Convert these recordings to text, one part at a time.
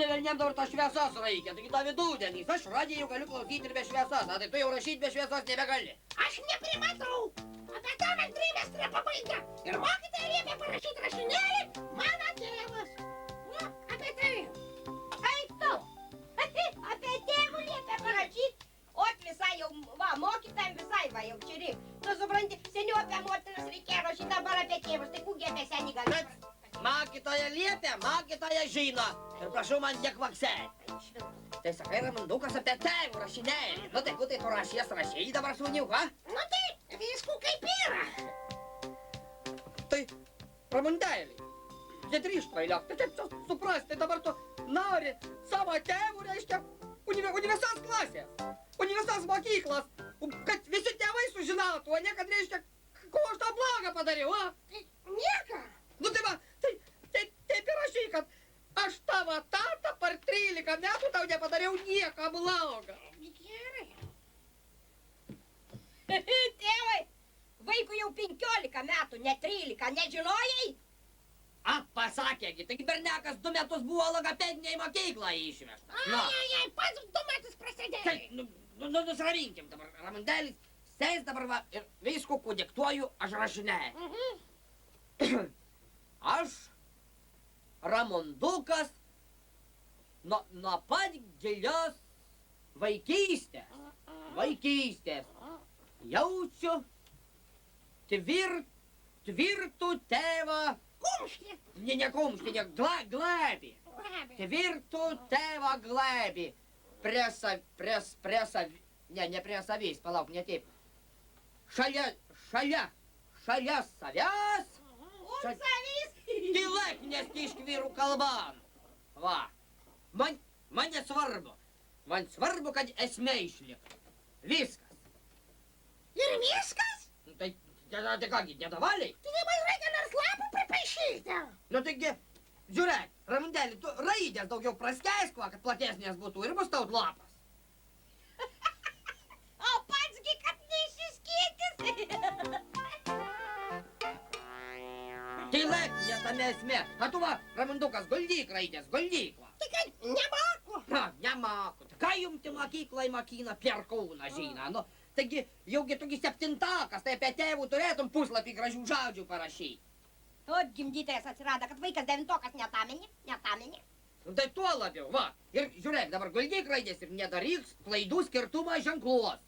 tai velniam dabar tas šviesas reikia, taigi tą vidudienys. Aš radijų galiu klausyti ir be šviesas, tai tu jau rašyti be šviesas nebegali. Aš neprimatau. Apie tavo trimestre pabaiga. Ir mokytoja liepė parašyti rašinėlį mano tėvas. Nu, apie tai. Eik tu. Apie tėvų liepė parašyti. Ot visai jau, va, mokytojam visai va jau čia reik. Tu supranti, seniau apie motinas reikėjo rašyti, dabar apie tėvus. Tai kūgi apie senį gali. Mokytoja liepė, mokytoja žino. Ir prašau man nekvaksėti. Tai sakai, Ramundukas apie tėvų rašinėlį. Nu tai, tu rašies rašėjai dabar šuniuk, va? Nu tai, viskų kaip yra. Tai, Ramundėlį, nedrįšk vailiok. Tai kaip suprasti, dabar tu nori savo tėvų, reiškia, universas klasės, universas mokyklas, kad visi tėvai sužinotų, o ne kad, reiškia, ko aš tą blogą padariau, a? Tai nieko. Nu tai va, taip ir rašy, kad aš tavo tata per 13 metų tau nepadariau nieko blogą. Gerai. Tėvai, vaikui jau 15 metų, ne 13, nežinojai? A, pasakėgi, taigi bernekas 2 metus buvo logopedinė į mokyklą išvežta. Ai, pats 2 metus prasidėjai. Tai, nusravinkim dabar, Ramundėlis, sės dabar va ir visko, ko diktuoju, aš rašinėju. Aš, Ramundukas, nuo pat gilios vaikystės, jaučiu tvirtų tėvą, kumštį, ne kumštį, ne glėbį, tvirtų tėvą glėbį, ne prie savys, palauk, ne taip, šalia savęs, Savys? tylėk, neskišk vyrų kalban. Va, man nesvarbu. Man svarbu, kad esmė išliktų. Viskas. Ir viskas? Tai kągi, nedavaliai? Tai man reikia nors lapų pripaišyti. Nu taigi, žiūrėk, Ramundėli, tu raidės daugiau praskeisk, kad platesnės būtų ir bus tau lapas. O patsgi, kad neišsiskėtis. Tylėk, nes tame esmė. A tu va, Ramundukas, guldyk raidės, guldyk va. Tai kad nemoku. Na, nemoku. Ką jums tai mokyklai mokina perkūną žina? Nu, taigi, jaugi toki 7-takas, tai apie tėvų turėtum puslapį gražių žodžių parašyti. O gimdytojas atsirado, kad vaikas 9-tokas netamenė. Nu, tai tuo labiau, va. Ir žiūrėk, dabar guldyk raidės ir nedaryk klaidų skirtumą ženkluos.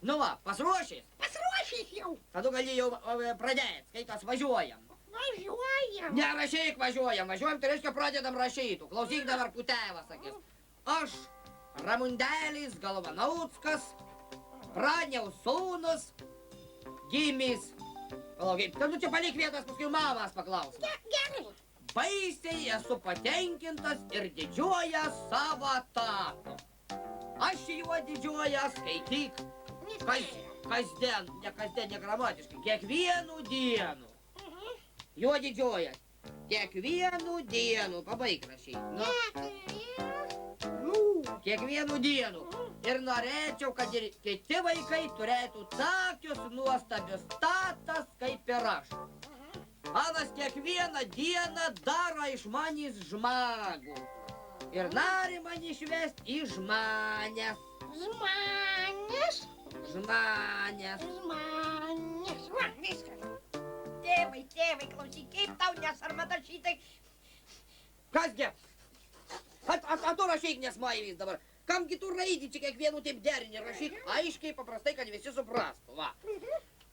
Nu va, pasiruošęs? Pasiruošęs jau. Tada gali jau pradėti, skaitas važiuojam. Važiuojam. Nerašyk važiuojam, tai reiškia pradedam rašytų. Klausyk dabar putėvas, sakys. Aš, Ramundėlis Galvanauckas, Braniaus sūnus, gimis. Palauk, nu čia palik vietos, paskui mamas paklaus. Gerai. Baisiai esu patenkintas ir didžiuoja savo tatu. Aš juo didžiuoja skaityk. Kasdien, ne gramatiškai, kiekvienų dienų. Juo didžiuoja. Kiekvienų dienų. Pabaig rašyti. Kiekvienų dienų. Ir norėčiau, kad ir kiti vaikai turėtų tokius nuostabius tatas kaip ir aš. Anas kiekvieną dieną daro iš manęs žmogų. Ir nori man išvesti į žmonės. Žmonės. Žmonės. Žmonės. Va, viskas. Tėvai, klausyk, kaip tau nesarmata šitai. Kasgi? A tu rašyk nesmailis dabar. Kamgi tu raidį čia kiekvienų taip derinį rašyk aiškiai, paprastai, kad visi suprastų. Va.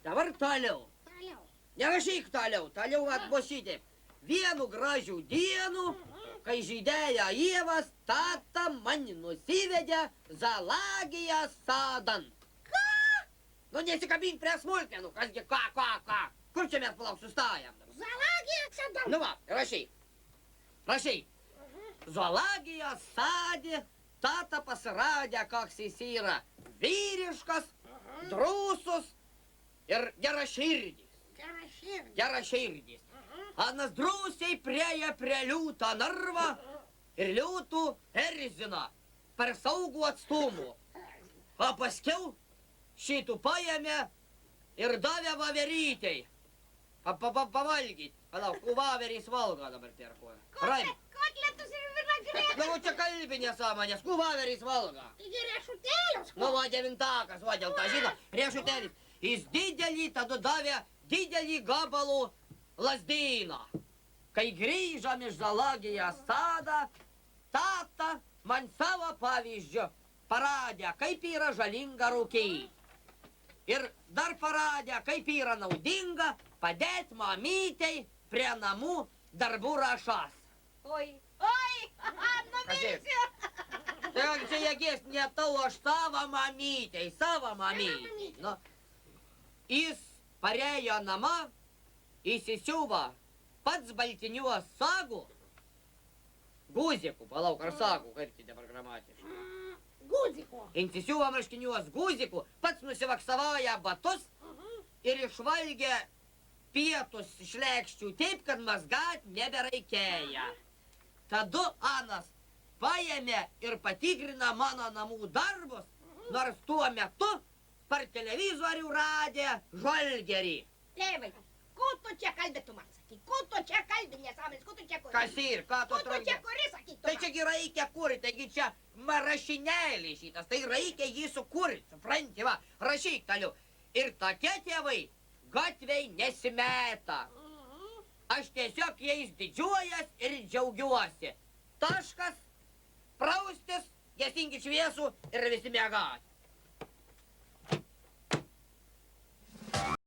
Dabar toliau. Nerašyk toliau. Toliau bus šitaip. Vienu gražių dienų, kai žydėja Ievas, tata man nusivedė Zalagiją sadan. Ką? Nu, nesikabink prie smulkmenų. Kasgi, ką? Kur čia mes palauk sustojam? Zalagiją sadan. Nu va, rašyk. Zoologijos sade tata pasirodė, koks jis yra vyriškas, drūsus ir geraširdis. Geraširdis. Anas drūsiai prieja prie liūto narvą ir liūtų erzino per saugų atstumų. O paskiau šitų paėmė ir davė vaverytei. Pavalgyt. Palauk, vaverys valgo dabar perkuoja. Kotletus ir vinagrėtą. Nu, kalbi nesąmonės, kuvaveris valga. Taigi riešutėlius. Nu, va, devintakas, va, dėl to, žino, riešutėlis. Jis didelį, tada davė didelį gabalų lazdyną. Kai grįžom iš zoologijos sodą, tata man savo pavyzdžiu parodė, kaip yra žalinga rūkyti. Ir dar parodė, kaip yra naudinga padėti mamytei prie namų darbų rašas. Oi, numirsiu. Tai čia jėgės ne tau, aš savo mamytei, savo mamytei. Nu, jis parėjo namą, įsisiuva pats baltiniuos sagų, guzikų, palauk, ar sagų, kaip tai dabar gramatiškai. Guziko. Įsisiuva marškiniuos guzikų, pats nusivaksavoja batus ir išvalgė pietus šlekščių taip, kad mazgat nebereikėja. Tada Anas paėmė ir patikrina mano namų darbus, nors tuo metu per televizorių radė Žalgerį. Tėvai, ko tu čia kalbi, tu man sakyk? Ko tu čia kalbi, nesąmonės, ko tu čia kuri? Kas ir, ką tu Ko tu čia atrodo? kuri, sakyk, tu Tai man? čia reikia kurti, taigi čia rašinėlį šitas, tai reikia jį sukurti, supranti, va, rašyk toliau. Ir tokie tėvai gatvei nesimeta. Aš tiesiog jais didžiuojas ir džiaugiuosi. Taškas, praustis, gesinkit šviesų ir visi miegati.